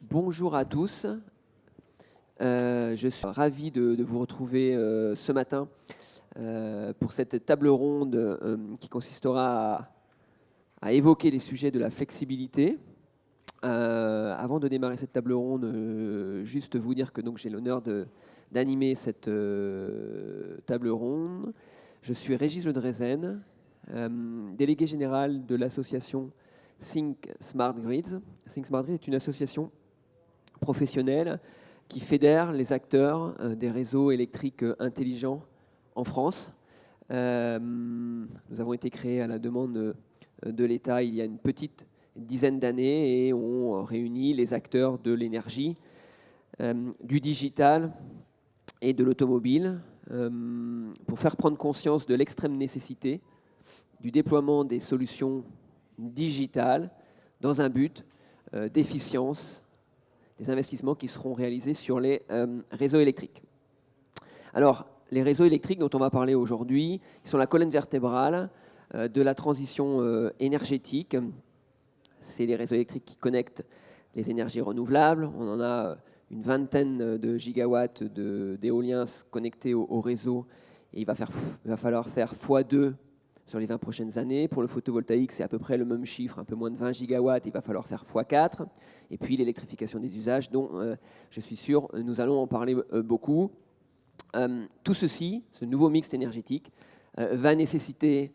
Bonjour à tous. Je suis ravi de vous retrouver ce matin pour cette table ronde qui consistera à évoquer les sujets de la flexibilité. Avant de démarrer cette table ronde, juste vous dire que donc, j'ai l'honneur d'animer cette table ronde. Je suis Régis Le Drezen, délégué général de l'association Think Smart Grids. Think Smart Grids est une association professionnelle qui fédère les acteurs des réseaux électriques intelligents en France. Nous avons été créés à la demande de l'État il y a une petite dizaine d'années et on réunit les acteurs de l'énergie, du digital et de l'automobile pour faire prendre conscience de l'extrême nécessité du déploiement des solutions digitales dans un but d'efficience des investissements qui seront réalisés sur les réseaux électriques. Alors, les réseaux électriques dont on va parler aujourd'hui, ils sont la colonne vertébrale de la transition énergétique. C'est les réseaux électriques qui connectent les énergies renouvelables. On en a une vingtaine de gigawatts d'éoliens connectés au réseau. Et il va falloir faire x2 sur les 20 prochaines années. Pour le photovoltaïque, c'est à peu près le même chiffre, un peu moins de 20 gigawatts. Il va falloir faire x4. Et puis l'électrification des usages, dont je suis sûr, nous allons en parler beaucoup. Tout ceci, ce nouveau mix énergétique, va nécessiter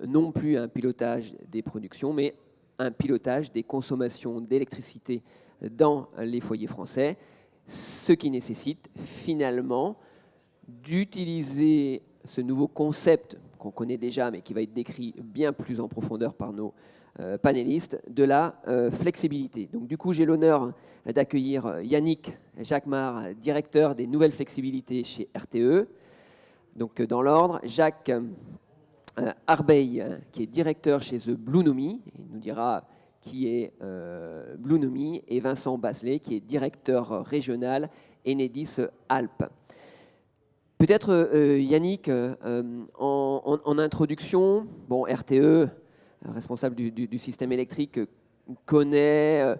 non plus un pilotage des productions, mais un pilotage des consommations d'électricité dans les foyers français, ce qui nécessite finalement d'utiliser ce nouveau concept qu'on connaît déjà, mais qui va être décrit bien plus en profondeur par nos panélistes, de la flexibilité. Donc du coup, j'ai l'honneur d'accueillir Yannick Jacquemart, directeur des nouvelles flexibilités chez RTE. Donc dans l'ordre, Jacques Arbeil, qui est directeur chez The Bluenomy, il nous dira qui est Bluenomy, et Vincent Basselet, qui est directeur régional Enedis Alpes. Peut-être Yannick, en introduction, bon, RTE, responsable du système électrique, connaît,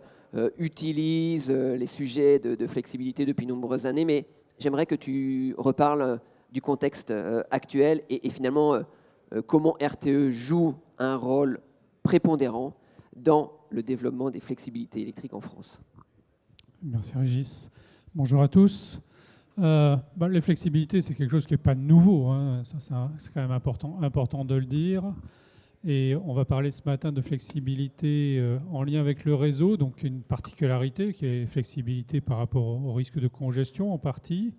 utilise les sujets de flexibilité depuis de nombreuses années, mais j'aimerais que tu reparles du contexte actuel et finalement comment RTE joue un rôle prépondérant dans le développement des flexibilités électriques en France. Merci Régis. Bonjour à tous. Les flexibilités, c'est quelque chose qui n'est pas nouveau, hein. Ça, c'est quand même important de le dire. Et on va parler ce matin de flexibilité en lien avec le réseau, donc une particularité qui est flexibilité par rapport au risque de congestion en partie.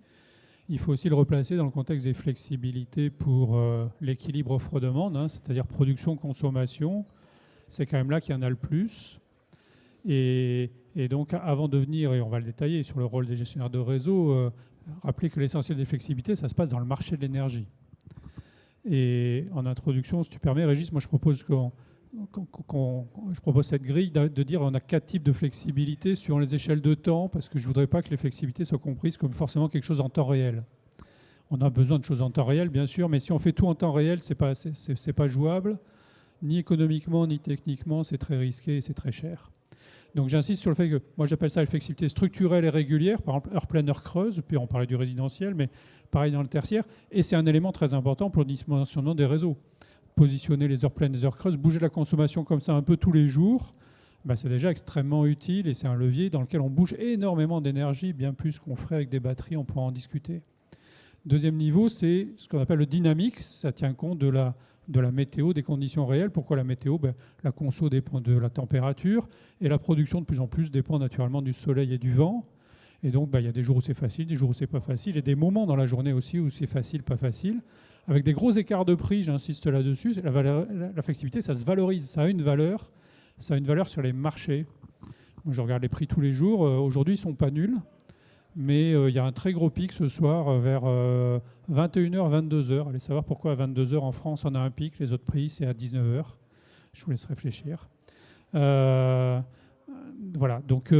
Il faut aussi le replacer dans le contexte des flexibilités pour l'équilibre offre-demande, hein, c'est-à-dire production-consommation. C'est quand même là qu'il y en a le plus. Et donc, avant de venir, et on va le détailler sur le rôle des gestionnaires de réseau, rappeler que l'essentiel des flexibilités, ça se passe dans le marché de l'énergie. Et en introduction, si tu permets, Régis, moi je propose cette grille de dire qu'on a 4 types de flexibilité suivant les échelles de temps, parce que je ne voudrais pas que les flexibilités soient comprises comme forcément quelque chose en temps réel. On a besoin de choses en temps réel, bien sûr, mais si on fait tout en temps réel, c'est pas jouable, ni économiquement, ni techniquement, c'est très risqué et c'est très cher. Donc j'insiste sur le fait que, moi j'appelle ça la flexibilité structurelle et régulière, par exemple heure pleine, heure creuse, puis on parlait du résidentiel, mais pareil dans le tertiaire, et c'est un élément très important pour le dimensionnement des réseaux. Positionner les heures pleines, les heures creuses, bouger la consommation comme ça un peu tous les jours, c'est déjà extrêmement utile et c'est un levier dans lequel on bouge énormément d'énergie, bien plus qu'on ferait avec des batteries, on pourra en discuter. Deuxième niveau, c'est ce qu'on appelle le dynamique, ça tient compte de la météo, des conditions réelles. Pourquoi la météo ? La conso dépend de la température et la production de plus en plus dépend naturellement du soleil et du vent. Et donc, il y a des jours où c'est facile, des jours où c'est pas facile, et des moments dans la journée aussi où c'est facile, pas facile. Avec des gros écarts de prix, j'insiste là-dessus, la flexibilité, ça se valorise, ça a une valeur sur les marchés. Moi, je regarde les prix tous les jours. Aujourd'hui, ils sont pas nuls, mais il y a un très gros pic ce soir vers 21h, 22h. Allez savoir pourquoi à 22h en France, on a un pic, les autres pays, c'est à 19h. Je vous laisse réfléchir. Voilà, donc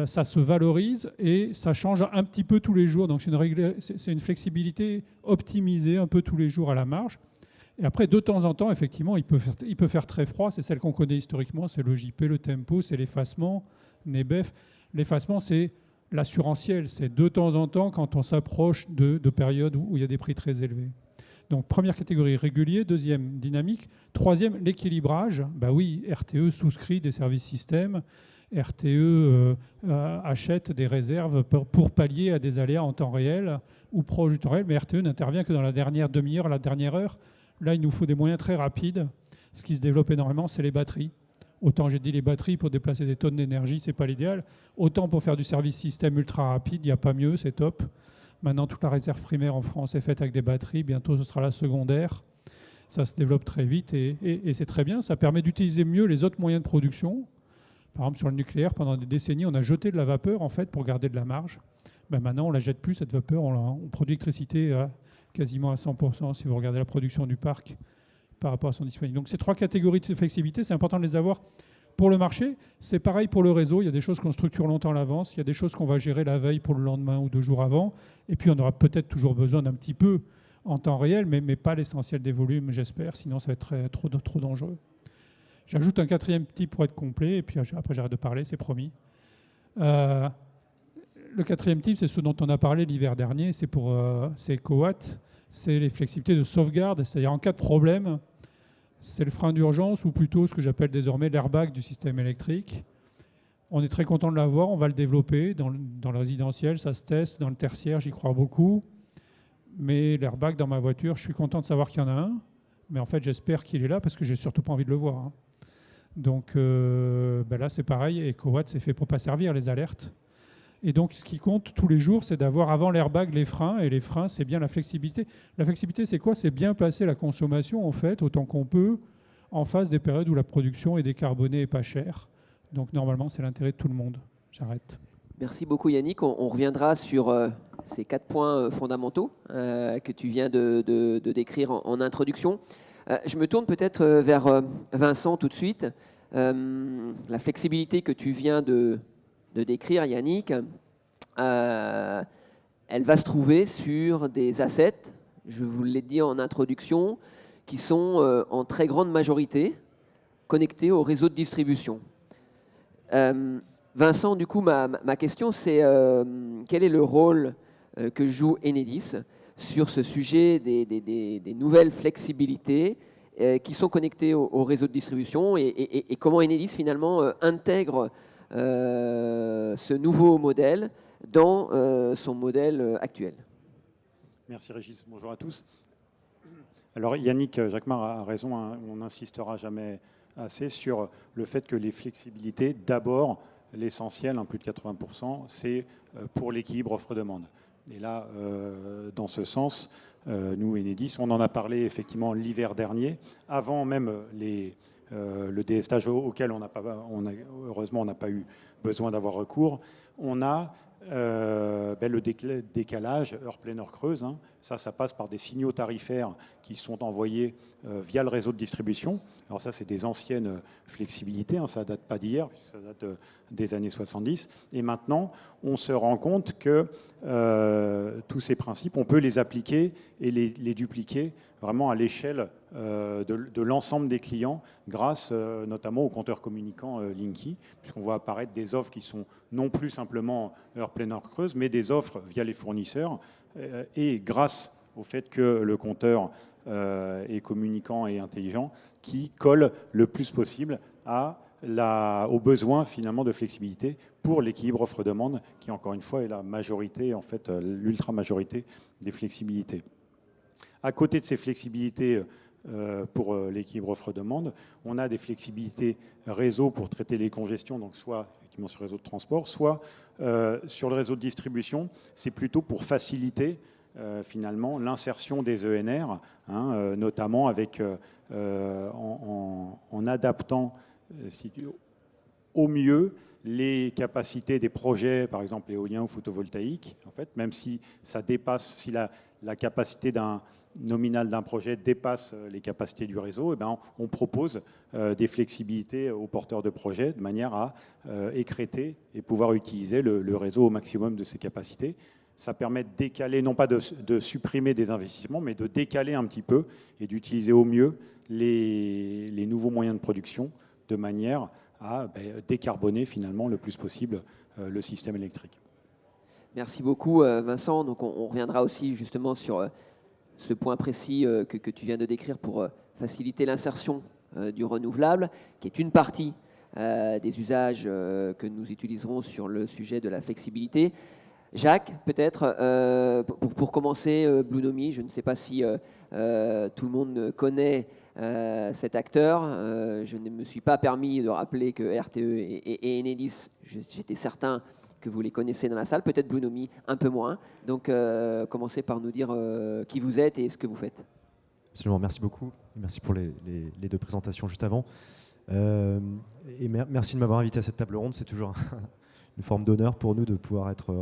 ça se valorise et ça change un petit peu tous les jours. Donc c'est une flexibilité optimisée un peu tous les jours à la marge. Et après, de temps en temps, effectivement, il peut faire très froid. C'est celle qu'on connaît historiquement, c'est le JP, le tempo, c'est l'effacement, NEBEF. L'effacement, c'est l'assurantiel. C'est de temps en temps quand on s'approche de périodes où il y a des prix très élevés. Donc première catégorie, régulier. Deuxième, dynamique. Troisième, l'équilibrage. Bah oui, RTE souscrit des services systèmes. RTE achète des réserves pour pallier à des aléas en temps réel ou proche du temps réel, mais RTE n'intervient que dans la dernière demi-heure, la dernière heure. Là, il nous faut des moyens très rapides. Ce qui se développe énormément, c'est les batteries. Autant j'ai dit les batteries pour déplacer des tonnes d'énergie, ce n'est pas l'idéal. Autant pour faire du service système ultra rapide, il n'y a pas mieux, c'est top. Maintenant, toute la réserve primaire en France est faite avec des batteries. Bientôt, ce sera la secondaire. Ça se développe très vite et c'est très bien. Ça permet d'utiliser mieux les autres moyens de production. Par exemple, sur le nucléaire, pendant des décennies, on a jeté de la vapeur en fait pour garder de la marge. Ben maintenant, on ne la jette plus, cette vapeur. On produit l'électricité quasiment à 100% si vous regardez la production du parc par rapport à son disponible. Donc ces trois catégories de flexibilité, c'est important de les avoir pour le marché. C'est pareil pour le réseau. Il y a des choses qu'on structure longtemps à l'avance. Il y a des choses qu'on va gérer la veille pour le lendemain ou 2 jours avant. Et puis on aura peut-être toujours besoin d'un petit peu en temps réel, mais pas l'essentiel des volumes, j'espère. Sinon, ça va être trop dangereux. J'ajoute un quatrième type pour être complet, et puis après j'arrête de parler, c'est promis. Le quatrième type, c'est ce dont on a parlé l'hiver dernier, c'est EcoWatt, c'est les flexibilités de sauvegarde, c'est-à-dire en cas de problème, c'est le frein d'urgence, ou plutôt ce que j'appelle désormais l'airbag du système électrique. On est très content de l'avoir, on va le développer dans le résidentiel, ça se teste, dans le tertiaire, j'y crois beaucoup. Mais l'airbag dans ma voiture, je suis content de savoir qu'il y en a un, mais en fait j'espère qu'il est là parce que j'ai surtout pas envie de le voir, hein. Donc là, c'est pareil. EcoWatt, c'est fait pour ne pas servir les alertes. Et donc, ce qui compte tous les jours, c'est d'avoir avant l'airbag les freins. Et les freins, c'est bien la flexibilité. La flexibilité, c'est quoi? C'est bien placer la consommation, en fait, autant qu'on peut, en face des périodes où la production est décarbonée et pas chère. Donc, normalement, c'est l'intérêt de tout le monde. J'arrête. Merci beaucoup Yannick. On reviendra sur ces 4 points fondamentaux que tu viens de décrire en introduction. Je me tourne peut-être vers Vincent tout de suite. La flexibilité que tu viens de décrire, Yannick, elle va se trouver sur des assets, je vous l'ai dit en introduction, qui sont en très grande majorité connectés au réseau de distribution. Vincent, du coup, ma question, c'est quel est le rôle que joue Enedis sur ce sujet des nouvelles flexibilités qui sont connectées au réseau de distribution et comment Enedis finalement intègre ce nouveau modèle dans son modèle actuel. Merci Régis, bonjour à tous. Alors Yannick Jacquemart a raison, hein, on n'insistera jamais assez sur le fait que les flexibilités, d'abord, l'essentiel, plus de 80%, c'est pour l'équilibre offre-demande. Et là, dans ce sens, nous, Enedis, on en a parlé effectivement l'hiver dernier, avant même le délestage auquel heureusement on n'a pas eu besoin d'avoir recours. On a le décalage heure pleine, heure creuse. Hein. Ça passe par des signaux tarifaires qui sont envoyés via le réseau de distribution. Alors ça, c'est des anciennes flexibilités, hein, ça ne date pas d'hier, ça date des années 70. Et maintenant, on se rend compte que tous ces principes, on peut les appliquer et les dupliquer vraiment à l'échelle de l'ensemble des clients grâce notamment au compteur communicant Linky, puisqu'on voit apparaître des offres qui sont non plus simplement heure pleine, heure creuse, mais des offres via les fournisseurs. Et grâce au fait que le compteur est communicant et intelligent, qui colle le plus possible aux besoins finalement de flexibilité pour l'équilibre offre-demande, qui encore une fois est la majorité, en fait, l'ultra-majorité des flexibilités. À côté de ces flexibilités pour l'équilibre offre-demande, on a des flexibilités réseau pour traiter les congestions, donc soit effectivement sur le réseau de transport, soit sur le réseau de distribution. C'est plutôt pour faciliter finalement l'insertion des ENR, hein, notamment avec, en adaptant au mieux les capacités des projets, par exemple éoliens ou photovoltaïques, en fait, même si ça dépasse, si la capacité nominale d'un projet dépasse les capacités du réseau, eh bien, on propose des flexibilités aux porteurs de projets de manière à écrêter et pouvoir utiliser le réseau au maximum de ses capacités. Ça permet de décaler, non pas de supprimer des investissements, mais de décaler un petit peu et d'utiliser au mieux les nouveaux moyens de production de manière à décarboner finalement le plus possible le système électrique. Merci beaucoup, Vincent. Donc, on reviendra aussi justement sur ce point précis que tu viens de décrire pour faciliter l'insertion du renouvelable, qui est une partie des usages que nous utiliserons sur le sujet de la flexibilité. Jacques, peut-être, pour commencer, Bluenomy, je ne sais pas si tout le monde connaît cet acteur. Je ne me suis pas permis de rappeler que RTE et Enedis, j'étais certain que vous les connaissez dans la salle, peut-être Bluenomy un peu moins. Donc, commencez par nous dire qui vous êtes et ce que vous faites. Absolument, merci beaucoup. Merci pour les deux présentations juste avant. Et merci de m'avoir invité à cette table ronde. C'est toujours une forme d'honneur pour nous de pouvoir être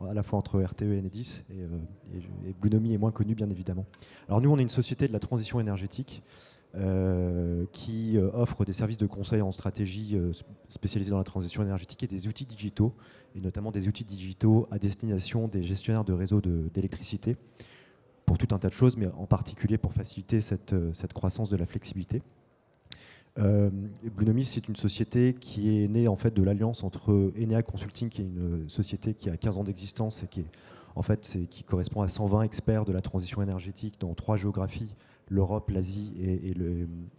à la fois entre RTE et Enedis. Et Bluenomy est moins connu, bien évidemment. Alors nous, on est une société de la transition énergétique qui offre des services de conseil en stratégie spécialisés dans la transition énergétique et des outils digitaux, et notamment des outils digitaux à destination des gestionnaires de réseaux d'électricité, pour tout un tas de choses, mais en particulier pour faciliter cette croissance de la flexibilité. Bluenomy, c'est une société qui est née en fait de l'alliance entre Enea Consulting, qui est une société qui a 15 ans d'existence et qui correspond à 120 experts de la transition énergétique dans 3 géographies, l'Europe, l'Asie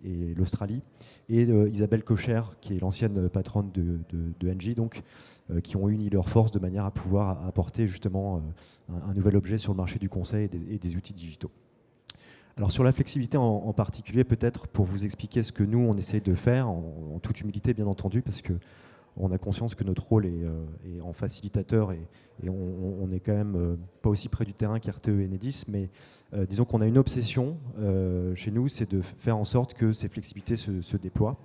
et l'Australie, et Isabelle Cocher, qui est l'ancienne patronne de Engie, donc, qui ont uni leurs forces de manière à pouvoir apporter justement un nouvel objet sur le marché du conseil et des outils digitaux. Alors sur la flexibilité en particulier, peut-être pour vous expliquer ce que nous, on essaye de faire, en toute humilité bien entendu, parce qu'on a conscience que notre rôle est en facilitateur et on est quand même pas aussi près du terrain qu'RTE et Enedis, mais disons qu'on a une obsession chez nous, c'est de faire en sorte que ces flexibilités se déploient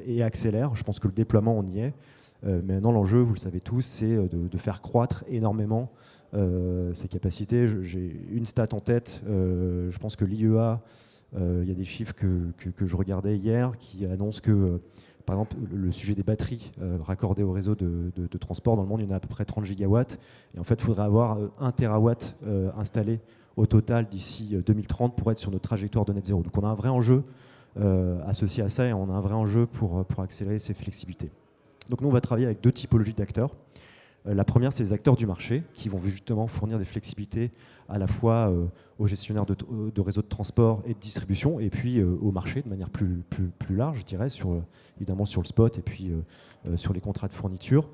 et accélèrent. Je pense que le déploiement, on y est. Mais maintenant, l'enjeu, vous le savez tous, c'est de faire croître énormément ces capacités. J'ai une stat en tête, je pense que l'IEA, il y a des chiffres que je regardais hier qui annoncent que, par exemple, le sujet des batteries raccordées au réseau de transport dans le monde, il y en a à peu près 30 gigawatts. Et en fait, il faudrait avoir 1 terawatt installé au total d'ici 2030 pour être sur notre trajectoire de net zéro. Donc on a un vrai enjeu associé à ça et on a un vrai enjeu pour accélérer ces flexibilités. Donc nous, on va travailler avec 2 typologies d'acteurs. La première, c'est les acteurs du marché qui vont justement fournir des flexibilités à la fois aux gestionnaires de réseaux de transport et de distribution, et puis au marché de manière plus large, je dirais, évidemment sur le spot et puis sur les contrats de fourniture.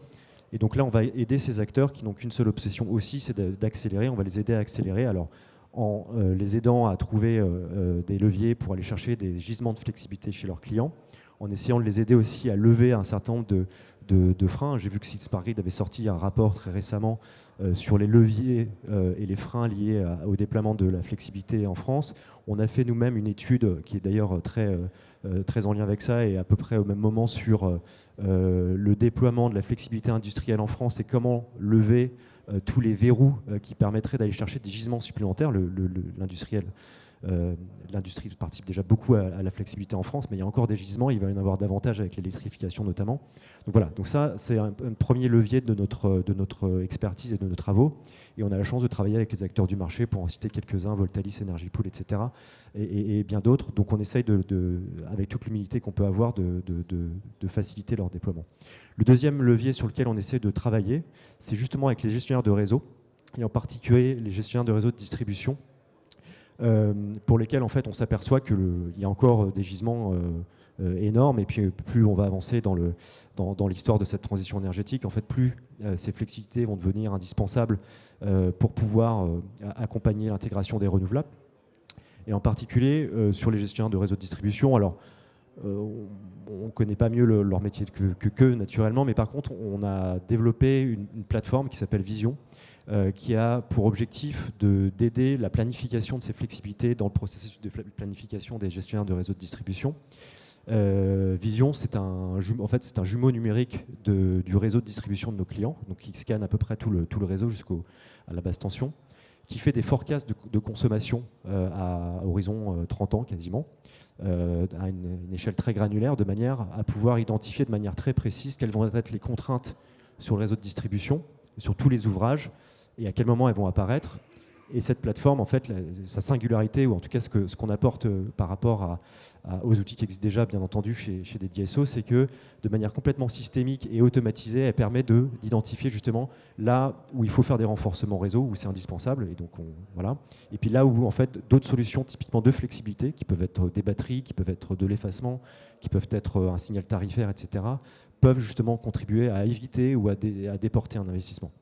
Et donc là, on va aider ces acteurs qui n'ont qu'une seule obsession aussi, c'est d'accélérer. On va les aider à accélérer. Alors, en les aidant à trouver des leviers pour aller chercher des gisements de flexibilité chez leurs clients, en essayant de les aider aussi à lever un certain nombre de freins. J'ai vu que Sixpargrid avait sorti un rapport très récemment sur les leviers et les freins liés au déploiement de la flexibilité en France. On a fait nous-mêmes une étude qui est d'ailleurs très en lien avec ça et à peu près au même moment sur le déploiement de la flexibilité industrielle en France et comment lever tous les verrous qui permettraient d'aller chercher des gisements supplémentaires. L'industrie participe déjà beaucoup à la flexibilité en France, mais il y a encore des gisements, il va y en avoir davantage avec l'électrification notamment. Donc voilà, donc ça c'est un premier levier de notre expertise et de nos travaux, et on a la chance de travailler avec les acteurs du marché, pour en citer quelques-uns, Voltalis, Energy Pool, etc. et bien d'autres, donc on essaye avec toute l'humilité qu'on peut avoir de faciliter leur déploiement. Le deuxième levier sur lequel on essaie de travailler, c'est justement avec les gestionnaires de réseau, et en particulier les gestionnaires de réseau de distribution, pour lesquels en fait on s'aperçoit qu'il y a encore des gisements énormes, et puis plus on va avancer dans l'histoire de cette transition énergétique, en fait plus ces flexibilités vont devenir indispensables pour pouvoir accompagner l'intégration des renouvelables, et en particulier sur les gestionnaires de réseau de distribution. Alors on ne connaît pas mieux leur métier qu'eux naturellement, mais par contre on a développé une plateforme qui s'appelle Vision, qui a pour objectif d'aider la planification de ces flexibilités dans le processus de planification des gestionnaires de réseaux de distribution. Vision, c'est un jumeau numérique du réseau de distribution de nos clients, donc qui scanne à peu près tout le réseau jusqu'à la basse tension, qui fait des forecasts de consommation à horizon 30 ans quasiment, à une échelle très granulaire, de manière à pouvoir identifier de manière très précise quelles vont être les contraintes sur le réseau de distribution, sur tous les ouvrages, et à quel moment elles vont apparaître, Et cette plateforme, en fait, sa singularité, ou en tout cas ce qu'on apporte par rapport aux outils qui existent déjà, bien entendu, chez des DSO, c'est que de manière complètement systémique et automatisée, elle permet d'identifier justement là où il faut faire des renforcements réseau, où c'est indispensable. Et donc, voilà. Et puis là où, en fait, d'autres solutions typiquement de flexibilité, qui peuvent être des batteries, qui peuvent être de l'effacement, qui peuvent être un signal tarifaire, etc., peuvent justement contribuer à éviter ou à déporter un investissement.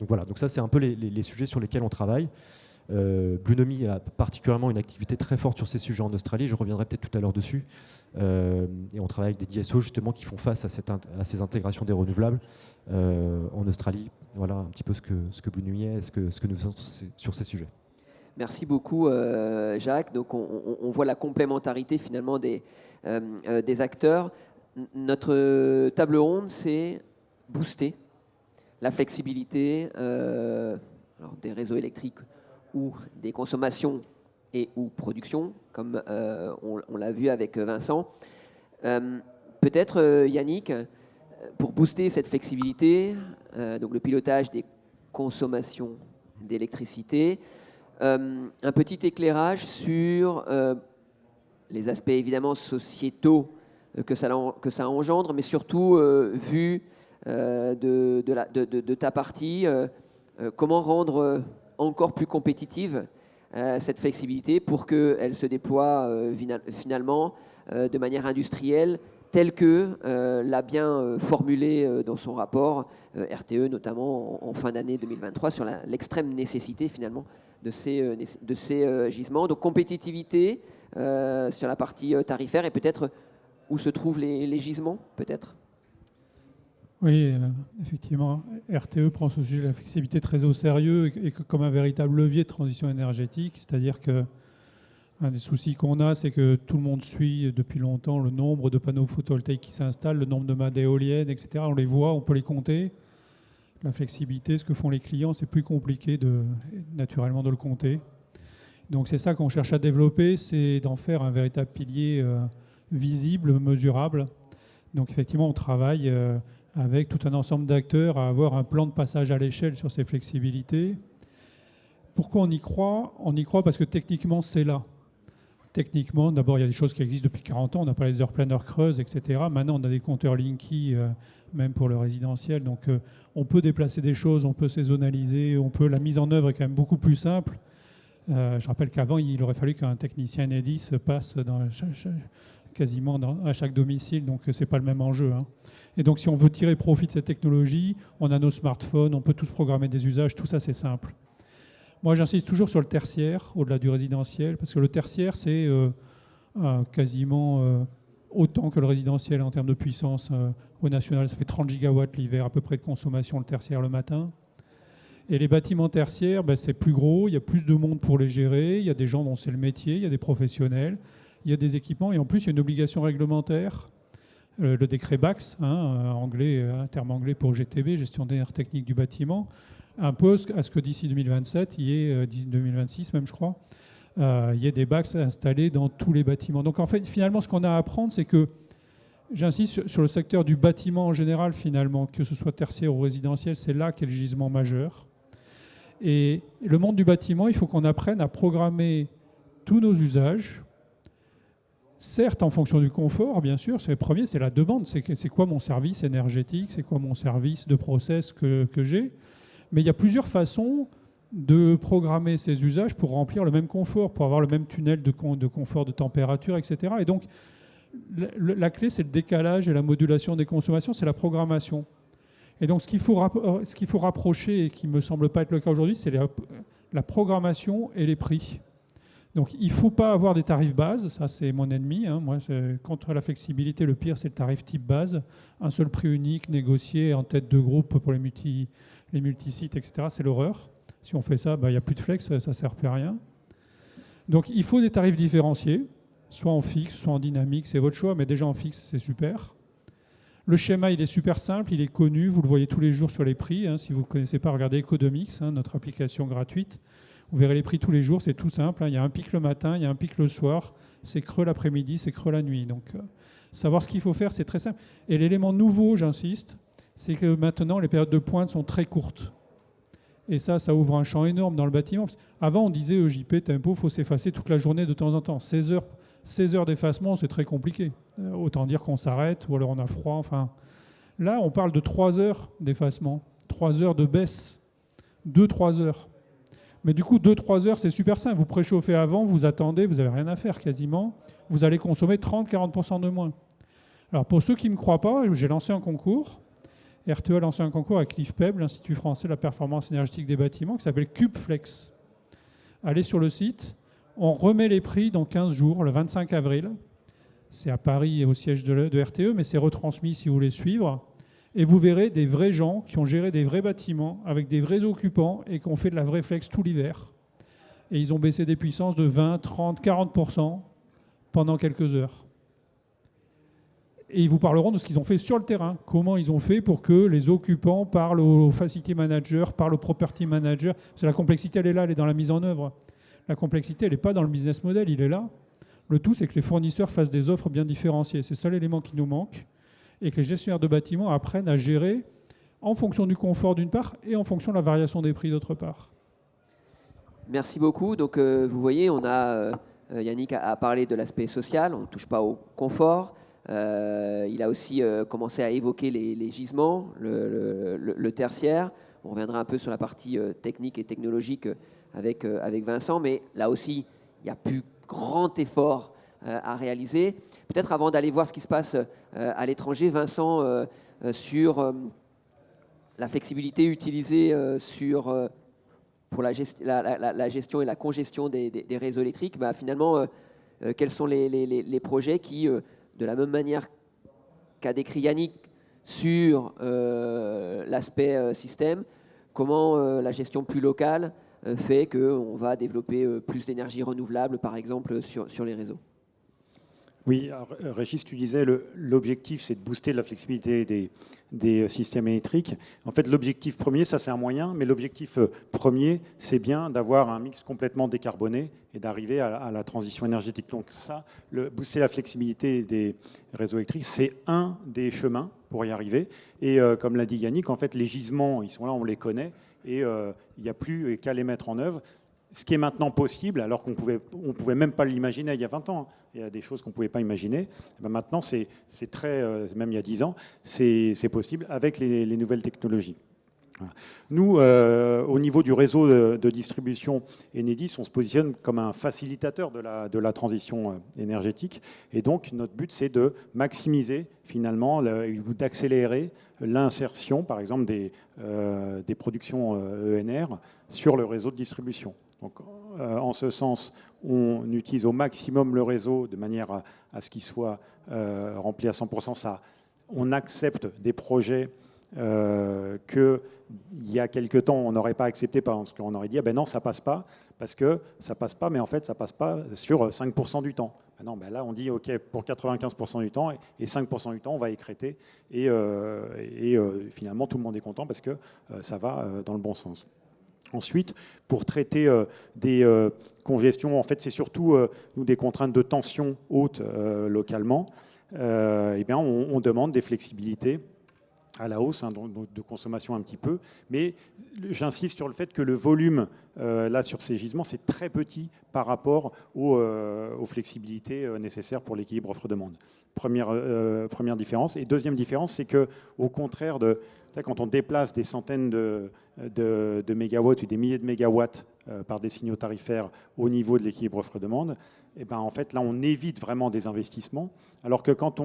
Donc voilà, donc ça c'est un peu les sujets sur lesquels on travaille. Bluenomy a particulièrement une activité très forte sur ces sujets en Australie, je reviendrai peut-être tout à l'heure dessus. Et on travaille avec des DSO justement qui font face à ces intégrations des renouvelables en Australie. Voilà un petit peu ce que Bluenomy est, ce que nous faisons sur ces sujets. Merci beaucoup Jacques. Donc on voit la complémentarité finalement des acteurs. Notre table ronde, c'est booster la flexibilité alors des réseaux électriques ou des consommations et ou production, comme on l'a vu avec Vincent. Peut-être Yannick, pour booster cette flexibilité, donc le pilotage des consommations d'électricité, un petit éclairage sur les aspects évidemment sociétaux que ça engendre, mais surtout vu de ta partie, comment rendre encore plus compétitive cette flexibilité pour qu'elle se déploie finalement de manière industrielle, telle que l'a bien formulé dans son rapport RTE, notamment en fin d'année 2023, sur l'extrême nécessité finalement de ces gisements. Donc compétitivité sur la partie tarifaire et peut-être où se trouvent les gisements, peut-être. Oui, effectivement, RTE prend ce sujet de la flexibilité très au sérieux et comme un véritable levier de transition énergétique, c'est-à-dire que un des soucis qu'on a, c'est que tout le monde suit depuis longtemps le nombre de panneaux photovoltaïques qui s'installent, le nombre de mâts d'éoliennes, etc. On les voit, on peut les compter. La flexibilité, ce que font les clients, c'est plus compliqué naturellement de le compter. Donc c'est ça qu'on cherche à développer, c'est d'en faire un véritable pilier visible, mesurable. Donc effectivement, on travaille avec tout un ensemble d'acteurs à avoir un plan de passage à l'échelle sur ces flexibilités. Pourquoi on y croit ? On y croit parce que techniquement, c'est là. Techniquement, d'abord, il y a des choses qui existent depuis 40 ans. On n'a pas les heures pleines, heures creuses, etc. Maintenant, on a des compteurs Linky, même pour le résidentiel. Donc, on peut déplacer des choses, on peut saisonnaliser, la mise en œuvre est quand même beaucoup plus simple. Je rappelle qu'avant, il aurait fallu qu'un technicien Enedis passe quasiment à chaque domicile. Donc, ce n'est pas le même enjeu. Hein. Et donc, si on veut tirer profit de cette technologie, on a nos smartphones, on peut tous programmer des usages. Tout ça, c'est simple. Moi, j'insiste toujours sur le tertiaire, au-delà du résidentiel, parce que le tertiaire, c'est quasiment autant que le résidentiel en termes de puissance au national. Ça fait 30 gigawatts l'hiver, à peu près de consommation, le tertiaire le matin. Et les bâtiments tertiaires, c'est plus gros, il y a plus de monde pour les gérer, il y a des gens dont c'est le métier, il y a des professionnels, il y a des équipements, et en plus, il y a une obligation réglementaire. Le décret BACS, un terme anglais pour GTB, gestion des techniques du bâtiment, impose à ce que d'ici 2027, 2026 même je crois, il y ait des BACS installés dans tous les bâtiments. Donc en fait, finalement, ce qu'on a à apprendre, c'est que, j'insiste sur le secteur du bâtiment en général, finalement, que ce soit tertiaire ou résidentiel, c'est là qu'est le gisement majeur. Et le monde du bâtiment, il faut qu'on apprenne à programmer tous nos usages, certes en fonction du confort, bien sûr, c'est le premier, c'est la demande, c'est quoi mon service énergétique, c'est quoi mon service de process que j'ai. Mais il y a plusieurs façons de programmer ces usages pour remplir le même confort, pour avoir le même tunnel de confort, de température, etc. Et donc, la clé, c'est le décalage et la modulation des consommations, c'est la programmation. Et donc, ce qu'il faut rapprocher, et qui ne me semble pas être le cas aujourd'hui, c'est la programmation et les prix. Donc, il ne faut pas avoir des tarifs bases, ça c'est mon ennemi. Hein. Moi, contre la flexibilité, le pire, c'est le tarif type base. Un seul prix unique, négocié en tête de groupe pour les multisites, etc. C'est l'horreur. Si on fait ça, il n'y a plus de flex, ça ne sert plus à rien. Donc, il faut des tarifs différenciés, soit en fixe, soit en dynamique, c'est votre choix, mais déjà en fixe, c'est super. Le schéma, il est super simple, il est connu, vous le voyez tous les jours sur les prix. Hein. Si vous ne connaissez pas, regardez Economix, notre application gratuite. Vous verrez les prix tous les jours, c'est tout simple. Il y a un pic le matin, il y a un pic le soir, c'est creux l'après-midi, c'est creux la nuit. Donc, savoir ce qu'il faut faire, c'est très simple. Et l'élément nouveau, j'insiste, c'est que maintenant, les périodes de pointe sont très courtes. Et ça ouvre un champ énorme dans le bâtiment. Avant, on disait EJP, tempo, il faut s'effacer toute la journée de temps en temps. 16 heures d'effacement, c'est très compliqué. Autant dire qu'on s'arrête, ou alors on a froid. Enfin, là, on parle de 3 heures d'effacement, 3 heures de baisse, 2-3 heures. Mais du coup, 2-3 heures, c'est super simple. Vous préchauffez avant, vous attendez, vous n'avez rien à faire quasiment. Vous allez consommer 30-40% de moins. Alors pour ceux qui ne me croient pas, j'ai lancé un concours. RTE a lancé un concours avec l'IFPEB, l'Institut français de la performance énergétique des bâtiments, qui s'appelle CubeFlex. Allez sur le site. On remet les prix dans 15 jours, le 25 avril. C'est à Paris et au siège de RTE, mais c'est retransmis si vous voulez suivre. Et vous verrez des vrais gens qui ont géré des vrais bâtiments avec des vrais occupants et qui ont fait de la vraie flex tout l'hiver. Et ils ont baissé des puissances de 20, 30, 40% pendant quelques heures. Et ils vous parleront de ce qu'ils ont fait sur le terrain. Comment ils ont fait pour que les occupants parlent aux facility managers, parlent aux property managers. Parce que la complexité, elle est là, elle est dans la mise en œuvre. La complexité, elle n'est pas dans le business model, il est là. Le tout, c'est que les fournisseurs fassent des offres bien différenciées. C'est le seul élément qui nous manque. Et que les gestionnaires de bâtiments apprennent à gérer en fonction du confort d'une part et en fonction de la variation des prix d'autre part. Merci beaucoup. Donc, vous voyez, on a Yannick a parlé de l'aspect social, on ne touche pas au confort. Il a aussi commencé à évoquer les gisements, le tertiaire. On reviendra un peu sur la partie technique et technologique avec Vincent, mais là aussi, il n'y a plus grand effort à réaliser. Peut-être avant d'aller voir ce qui se passe à l'étranger, Vincent, sur la flexibilité utilisée pour la gestion et la congestion des réseaux électriques, finalement, quels sont les projets qui, de la même manière qu'a décrit Yannick sur l'aspect système, comment la gestion plus locale fait qu'on va développer plus d'énergie renouvelable, par exemple, sur les réseaux. Oui, Régis, tu disais l'objectif, c'est de booster la flexibilité des systèmes électriques. En fait, l'objectif premier, ça c'est un moyen, mais l'objectif premier, c'est bien d'avoir un mix complètement décarboné et d'arriver à la transition énergétique. Donc ça, booster la flexibilité des réseaux électriques, c'est un des chemins pour y arriver. Et comme l'a dit Yannick, en fait, les gisements, ils sont là, on les connaît, et il n'y a plus qu'à les mettre en œuvre. Ce qui est maintenant possible, alors qu'on ne pouvait même pas l'imaginer il y a 20 ans. Il y a des choses qu'on ne pouvait pas imaginer. Maintenant, c'est très, même il y a 10 ans, c'est possible avec les nouvelles technologies. Voilà. Nous, au niveau du réseau de distribution Enedis, on se positionne comme un facilitateur de la transition énergétique. Et donc, notre but, c'est de maximiser, finalement, d'accélérer l'insertion, par exemple, des productions ENR sur le réseau de distribution. Donc, en ce sens, on utilise au maximum le réseau de manière à ce qu'il soit rempli à 100%. On accepte des projets qu'il y a quelque temps, on n'aurait pas accepté parce qu'on aurait dit ah ben non, ça passe pas, parce que ça passe pas, mais en fait, ça passe pas sur 5% du temps. Non, ben là, on dit OK pour 95% du temps et 5% du temps, on va écréter et finalement, tout le monde est content parce que ça va dans le bon sens. Ensuite, pour traiter des congestions, en fait, c'est surtout nous, des contraintes de tension haute localement. Eh bien, on demande des flexibilités à la hausse, donc de consommation un petit peu. Mais j'insiste sur le fait que le volume, là, sur ces gisements, c'est très petit par rapport aux flexibilités nécessaires pour l'équilibre offre-demande. Première différence. Et deuxième différence, c'est qu'au contraire quand on déplace des centaines de mégawatts ou des milliers de mégawatts par des signaux tarifaires au niveau de l'équilibre offre-demande, et ben en fait, là, on évite vraiment des investissements. Alors que quand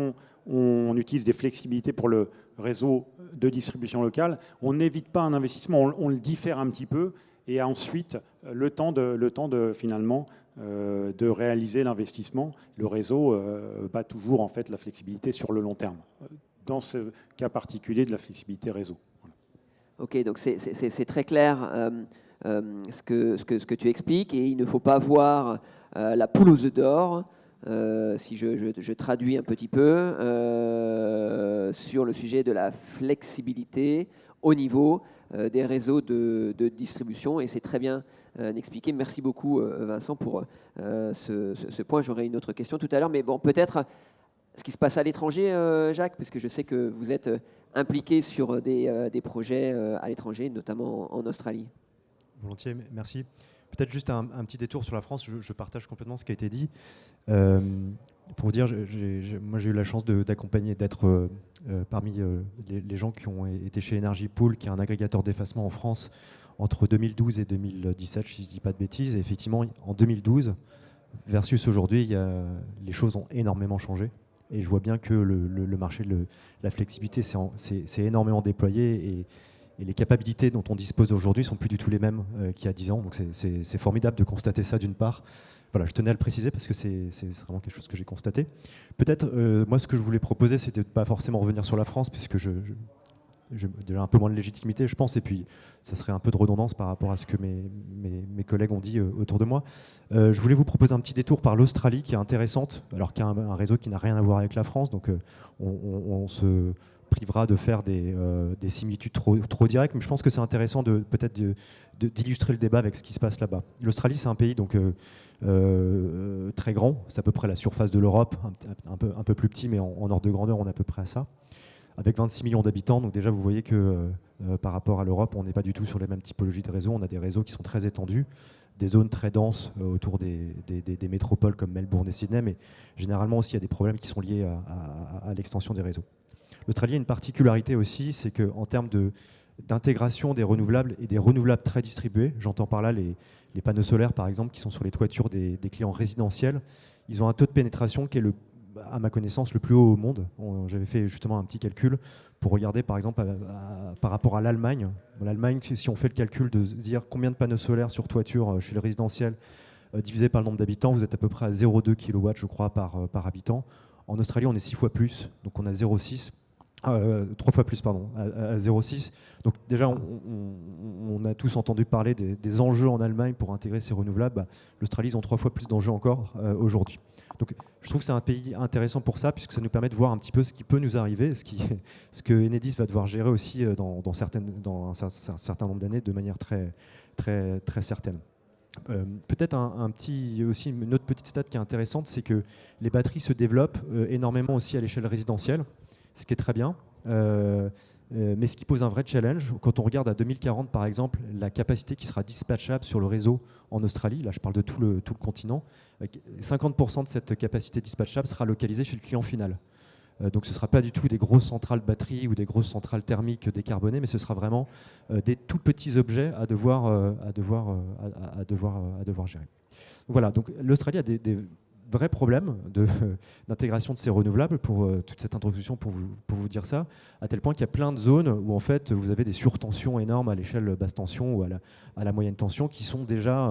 on utilise des flexibilités pour le réseau de distribution locale, on n'évite pas un investissement, on le diffère un petit peu, et ensuite, le temps de finalement de réaliser l'investissement, le réseau bat toujours en fait la flexibilité sur le long terme. Dans ce cas particulier de la flexibilité réseau. Voilà. Ok, donc c'est très clair ce que tu expliques, et il ne faut pas voir la poule aux œufs d'or, si je traduis un petit peu, sur le sujet de la flexibilité au niveau des réseaux de distribution, et c'est très bien expliqué. Merci beaucoup Vincent pour ce point. J'aurai une autre question tout à l'heure, mais bon, peut-être ce qui se passe à l'étranger, Jacques, parce que je sais que vous êtes impliqué sur des projets à l'étranger, notamment en Australie. Volontiers, merci. Peut-être juste un petit détour sur la France, je partage complètement ce qui a été dit. Pour vous dire, moi j'ai eu la chance d'accompagner, d'être parmi les gens qui ont été chez Energy Pool, qui est un agrégateur d'effacement en France, entre 2012 et 2017, si je ne dis pas de bêtises. Et effectivement, en 2012, versus aujourd'hui, les choses ont énormément changé. Et je vois bien que le marché de la flexibilité s'est énormément déployé, et les capacités dont on dispose aujourd'hui sont plus du tout les mêmes qu'il y a 10 ans. Donc c'est formidable de constater ça d'une part. Voilà, je tenais à le préciser parce que c'est vraiment quelque chose que j'ai constaté. Peut-être, moi, ce que je voulais proposer, c'était de ne pas forcément revenir sur la France, puisque j'ai déjà un peu moins de légitimité, je pense, et puis ça serait un peu de redondance par rapport à ce que mes collègues ont dit autour de moi. Je voulais vous proposer un petit détour par l'Australie, qui est intéressante, alors qu'il y a un réseau qui n'a rien à voir avec la France, donc on se privera de faire des similitudes trop directes, mais je pense que c'est intéressant peut-être d'illustrer le débat avec ce qui se passe là-bas. L'Australie, c'est un pays donc très grand, c'est à peu près la surface de l'Europe, un peu plus petit, mais en ordre de grandeur, on est à peu près à ça, avec 26 millions d'habitants. Donc déjà, vous voyez que par rapport à l'Europe, on n'est pas du tout sur les mêmes typologies de réseaux. On a des réseaux qui sont très étendus, des zones très denses autour des métropoles comme Melbourne et Sydney, mais généralement aussi il y a des problèmes qui sont liés à l'extension des réseaux. L'Australie a une particularité aussi, c'est qu'en termes d'intégration des renouvelables et des renouvelables très distribués, j'entends par là les panneaux solaires par exemple qui sont sur les toitures des clients résidentiels, ils ont un taux de pénétration qui est à ma connaissance le plus haut au monde. J'avais fait justement un petit calcul pour regarder par exemple par rapport à l'Allemagne. L'Allemagne, si on fait le calcul de se dire combien de panneaux solaires sur toiture chez le résidentiel divisé par le nombre d'habitants, vous êtes à peu près à 0,2 kW je crois par habitant. En Australie, on est 6 fois plus, donc on a 0,6. 3 fois plus, pardon, à 0,6. Donc déjà, on a tous entendu parler des enjeux en Allemagne pour intégrer ces renouvelables. L'Australie, ils ont 3 fois plus d'enjeux encore aujourd'hui. Donc je trouve que c'est un pays intéressant pour ça, puisque ça nous permet de voir un petit peu ce qui peut nous arriver, ce que Enedis va devoir gérer aussi dans un certain nombre d'années de manière très, très, très certaine. Peut-être aussi une autre petite stat qui est intéressante, c'est que les batteries se développent énormément aussi à l'échelle résidentielle, ce qui est très bien, mais ce qui pose un vrai challenge. Quand on regarde à 2040 par exemple, la capacité qui sera dispatchable sur le réseau en Australie, là je parle de tout le continent, 50% de cette capacité dispatchable sera localisée chez le client final. Donc ce ne sera pas du tout des grosses centrales batteries ou des grosses centrales thermiques décarbonées, mais ce sera vraiment des tout petits objets à devoir gérer. Donc voilà, donc l'Australie a des vrais problèmes d'intégration de ces renouvelables, pour toute cette introduction pour vous dire ça, à tel point qu'il y a plein de zones où en fait vous avez des surtensions énormes à l'échelle basse tension ou à la moyenne tension qui sont déjà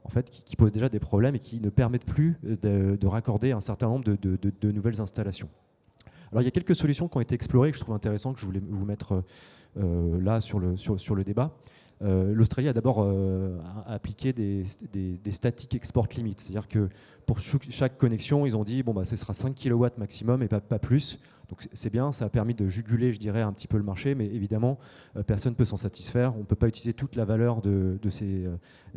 en fait qui posent déjà des problèmes et qui ne permettent plus de raccorder un certain nombre de nouvelles installations. Alors il y a quelques solutions qui ont été explorées que je trouve intéressantes, que je voulais vous mettre là sur le débat. L'Australie a d'abord appliqué des static export limits, c'est-à-dire que pour chaque connexion, ils ont dit bon, bah, ce sera 5 kW maximum et pas plus. Donc c'est bien, ça a permis de juguler, je dirais, un petit peu le marché, mais évidemment, personne ne peut s'en satisfaire. On ne peut pas utiliser toute la valeur de ces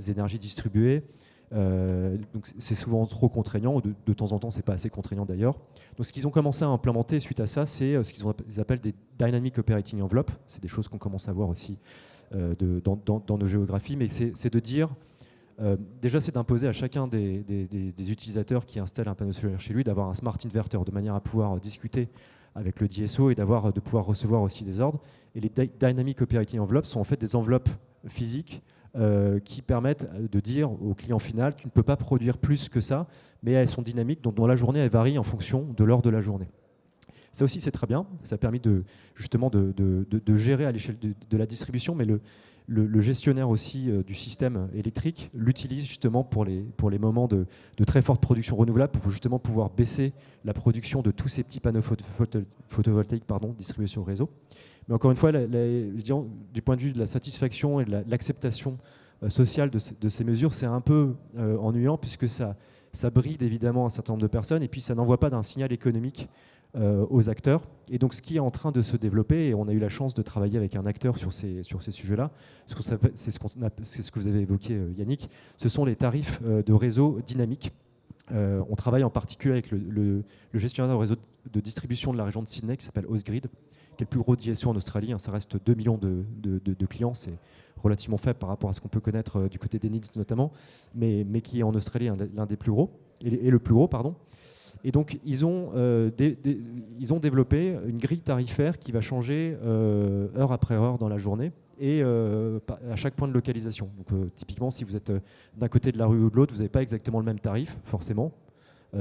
énergies distribuées. Donc c'est souvent trop contraignant, de temps en temps c'est pas assez contraignant d'ailleurs. Donc ce qu'ils ont commencé à implémenter suite à ça, c'est ce qu'ils appellent des Dynamic Operating Envelope. C'est des choses qu'on commence à voir aussi dans nos géographies, mais c'est de dire, déjà c'est d'imposer à chacun des utilisateurs qui installent un panneau solaire chez lui d'avoir un smart inverter de manière à pouvoir discuter avec le DSO et de pouvoir recevoir aussi des ordres. Et les Dynamic Operating Envelopes sont en fait des enveloppes physiques qui permettent de dire au client final, tu ne peux pas produire plus que ça, mais elles sont dynamiques, donc dans la journée, elles varient en fonction de l'heure de la journée. Ça aussi, c'est très bien. Ça a permis justement de gérer à l'échelle de la distribution, mais le gestionnaire aussi du système électrique l'utilise justement pour les moments de très forte production renouvelable, pour justement pouvoir baisser la production de tous ces petits panneaux photovoltaïques distribués sur le réseau. Mais encore une fois, du point de vue de la satisfaction et de l'acceptation sociale de ces mesures, c'est un peu ennuyant, puisque ça bride évidemment un certain nombre de personnes, et puis ça n'envoie pas d'un signal économique aux acteurs. Et donc ce qui est en train de se développer, et on a eu la chance de travailler avec un acteur sur ces sujets-là, c'est ce que vous avez évoqué Yannick, ce sont les tarifs de réseau dynamiques. On travaille en particulier avec le gestionnaire de réseau de distribution de la région de Sydney qui s'appelle Ausgrid, qui est le plus gros d'ISO en Australie. Ça reste 2 millions de clients, c'est relativement faible par rapport à ce qu'on peut connaître du côté d'Enix notamment, mais qui est en Australie l'un des plus gros, et le plus gros, pardon. Et donc, ils ont développé une grille tarifaire qui va changer heure après heure dans la journée et à chaque point de localisation. Donc, typiquement, si vous êtes d'un côté de la rue ou de l'autre, vous n'avez pas exactement le même tarif, forcément,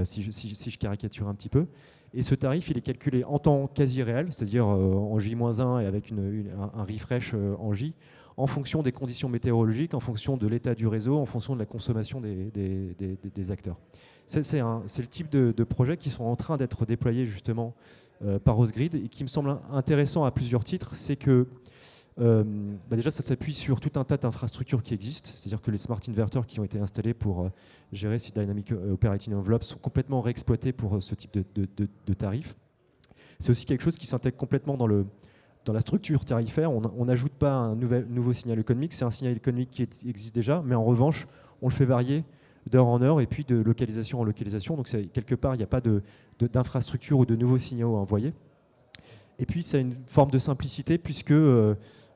si je caricature un petit peu. Et ce tarif, il est calculé en temps quasi réel, c'est-à-dire en J-1 et avec un refresh en J, en fonction des conditions météorologiques, en fonction de l'état du réseau, en fonction de la consommation des acteurs. C'est le type de projets qui sont en train d'être déployés justement par Osgrid et qui me semble intéressant à plusieurs titres. C'est que déjà ça s'appuie sur tout un tas d'infrastructures qui existent, c'est-à-dire que les smart inverters qui ont été installés pour gérer ces Dynamic Operating Envelopes sont complètement réexploités pour ce type de tarifs. C'est aussi quelque chose qui s'intègre complètement dans la structure tarifaire. On n'ajoute pas un nouveau signal économique, c'est un signal économique qui existe déjà, mais en revanche, on le fait varier d'heure en heure et puis de localisation en localisation. Donc quelque part, il n'y a pas d'infrastructure ou de nouveaux signaux à envoyer. Et puis, c'est une forme de simplicité puisque,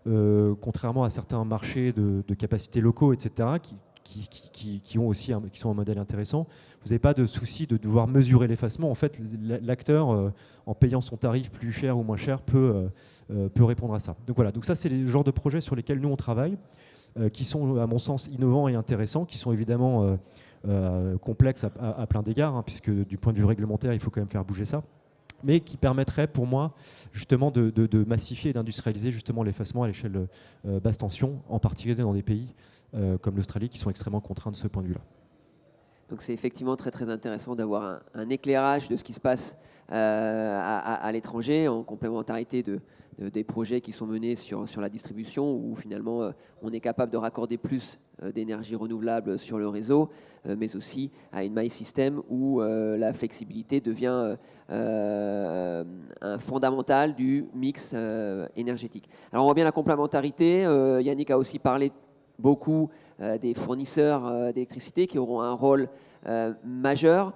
contrairement à certains marchés de capacités locaux, etc., qui sont un modèle intéressant, vous n'avez pas de souci de devoir mesurer l'effacement. En fait, l'acteur, en payant son tarif plus cher ou moins cher, peut répondre à ça. Donc voilà, donc ça, c'est les genres de projets sur lesquels nous, on travaille, qui sont, à mon sens, innovants et intéressants, qui sont évidemment complexes à plein d'égards, hein, puisque du point de vue réglementaire, il faut quand même faire bouger ça, mais qui permettrait pour moi justement de massifier et d'industrialiser justement l'effacement à l'échelle basse tension, en particulier dans des pays comme l'Australie qui sont extrêmement contraints de ce point de vue-là. Donc c'est effectivement très très intéressant d'avoir un éclairage de ce qui se passe à l'étranger, en complémentarité des projets qui sont menés sur la distribution, où finalement on est capable de raccorder plus d'énergie renouvelable sur le réseau, mais aussi à une maille système où la flexibilité devient un fondamental du mix énergétique. Alors on voit bien la complémentarité. Yannick a aussi parlé beaucoup des fournisseurs d'électricité qui auront un rôle majeur.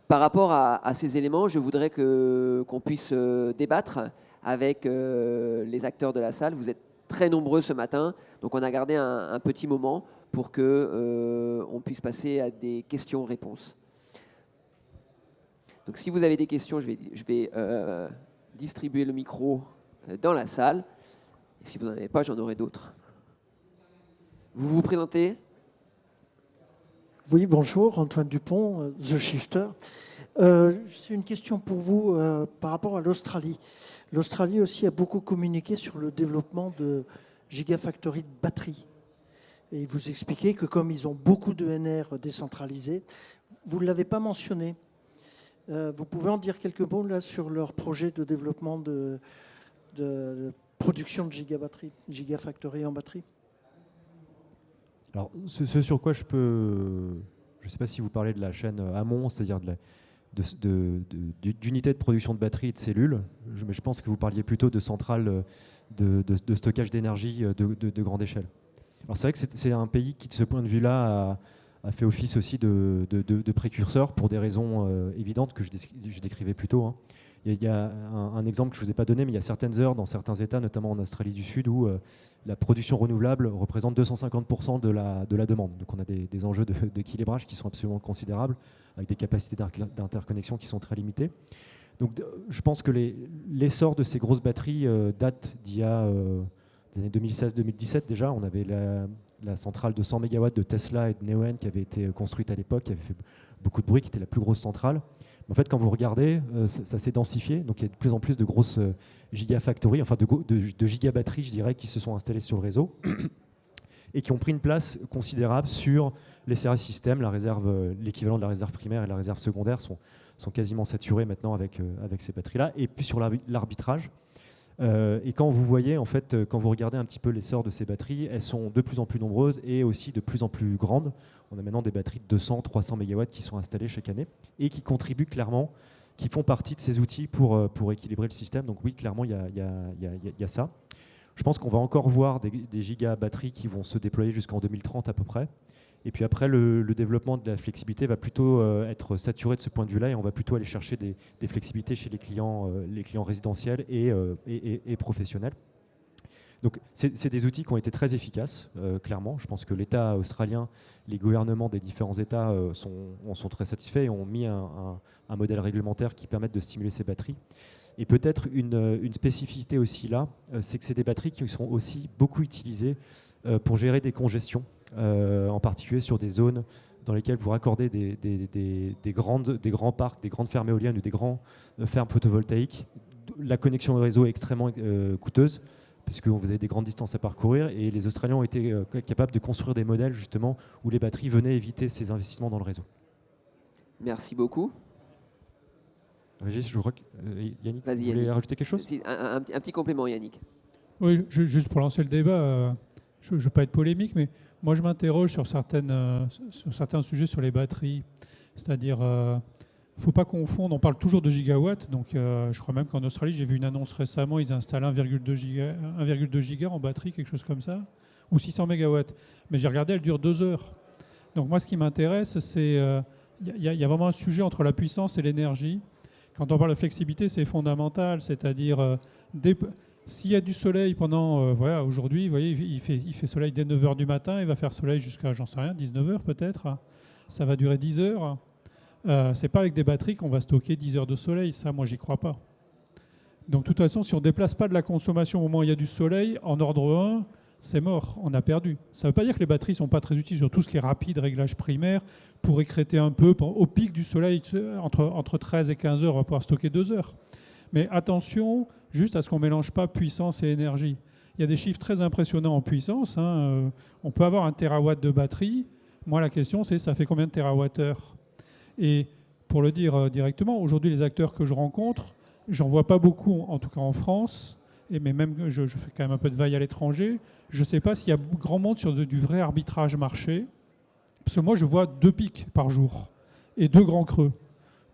Par rapport à ces éléments, je voudrais qu'on puisse débattre avec les acteurs de la salle. Vous êtes très nombreux ce matin, donc on a gardé un petit moment pour qu'on puisse passer à des questions-réponses. Donc si vous avez des questions, je vais distribuer le micro dans la salle. Et si vous n'en avez pas, j'en aurai d'autres. Vous vous présentez ? Oui, bonjour, Antoine Dupont, The Shifter. C'est une question pour vous par rapport à l'Australie. L'Australie aussi a beaucoup communiqué sur le développement de gigafactories de batteries. Et vous expliquez que comme ils ont beaucoup d'ENR décentralisés, vous ne l'avez pas mentionné. Vous pouvez en dire quelques mots là, sur leur projet de développement de production de gigafactories en batterie ? Alors, ce sur quoi je ne sais pas si vous parlez de la chaîne amont, c'est-à-dire d'unités de production de batteries et de cellules, mais je pense que vous parliez plutôt de centrales de stockage d'énergie de grande échelle. Alors c'est vrai que c'est un pays qui, de ce point de vue-là, a fait office aussi de précurseur pour des raisons évidentes que je décrivais plus tôt, hein. Il y a un exemple que je ne vous ai pas donné, mais il y a certaines heures dans certains États, notamment en Australie du Sud, où la production renouvelable représente 250% de la demande. Donc on a des enjeux d'équilibrage qui sont absolument considérables, avec des capacités d'interconnexion qui sont très limitées. Donc je pense que l'essor de ces grosses batteries date d'il y a des années 2016-2017 déjà. On avait la centrale de 100 MW de Tesla et de Neoen qui avait été construite à l'époque, qui avait fait beaucoup de bruit, qui était la plus grosse centrale. En fait, quand vous regardez, ça s'est densifié. Donc, il y a de plus en plus de grosses gigafactories, enfin de gigabatteries, je dirais, qui se sont installées sur le réseau et qui ont pris une place considérable sur les services systèmes. La réserve, l'équivalent de la réserve primaire et la réserve secondaire sont quasiment saturés maintenant avec ces batteries-là. Et puis sur l'arbitrage. Et quand vous voyez, en fait, quand vous regardez un petit peu l'essor de ces batteries, elles sont de plus en plus nombreuses et aussi de plus en plus grandes. On a maintenant des batteries de 200, 300 MW qui sont installées chaque année et qui contribuent clairement, qui font partie de ces outils pour équilibrer le système. Donc oui, clairement, il y a ça. Je pense qu'on va encore voir des giga batteries qui vont se déployer jusqu'en 2030 à peu près. Et puis après, le développement de la flexibilité va plutôt être saturé de ce point de vue-là, et on va plutôt aller chercher des flexibilités chez les clients résidentiels et professionnels. Donc, c'est des outils qui ont été très efficaces, clairement. Je pense que l'État australien, les gouvernements des différents États sont très satisfaits et ont mis un modèle réglementaire qui permet de stimuler ces batteries. Et peut-être une spécificité aussi là, c'est que c'est des batteries qui sont aussi beaucoup utilisées pour gérer des congestions, en particulier sur des zones dans lesquelles vous raccordez des grands parcs, des grandes fermes éoliennes ou des grandes fermes photovoltaïques. La connexion de réseau est extrêmement coûteuse, parce que vous avez des grandes distances à parcourir, et les Australiens ont été capables de construire des modèles justement où les batteries venaient éviter ces investissements dans le réseau. Merci beaucoup. Régis, je crois que Yannick, vous voulez Yannick. rajouter quelque chose? Un petit complément, Yannick. Oui, juste pour lancer le débat, je ne veux pas être polémique, mais moi je m'interroge sur certains sujets sur les batteries. C'est-à-dire, il ne faut pas confondre, on parle toujours de gigawatts, donc je crois même qu'en Australie, j'ai vu une annonce récemment, ils installent 1,2 giga en batterie, quelque chose comme ça, ou 600 mégawatts. Mais j'ai regardé, elle dure 2 heures. Donc moi, ce qui m'intéresse, c'est... Il y a vraiment un sujet entre la puissance et l'énergie. Quand on parle de flexibilité, c'est fondamental, c'est-à-dire... s'il y a du soleil pendant... voilà, aujourd'hui, vous voyez, il fait soleil dès 9h du matin, il va faire soleil jusqu'à, j'en sais rien, 19h peut-être. Ça va durer 10 heures. C'est pas avec des batteries qu'on va stocker 10 heures de soleil, ça, moi, j'y crois pas. Donc, de toute façon, si on ne déplace pas de la consommation au moment où il y a du soleil, en ordre 1, c'est mort, on a perdu. Ça ne veut pas dire que les batteries ne sont pas très utiles sur tout ce qui est rapide, réglage primaire, pour écrêter un peu. Au pic du soleil, entre 13 et 15 heures, on va pouvoir stocker 2 heures. Mais attention, juste à ce qu'on ne mélange pas puissance et énergie. Il y a des chiffres très impressionnants en puissance. On peut avoir 1 terawatt de batterie. Moi, la question, c'est ça fait combien de terawattheures ? Et pour le dire directement, aujourd'hui, les acteurs que je rencontre, j'en vois pas beaucoup, en tout cas en France, mais même je fais quand même un peu de veille à l'étranger. Je ne sais pas s'il y a grand monde sur du vrai arbitrage marché, parce que moi, je vois 2 pics par jour et 2 grands creux.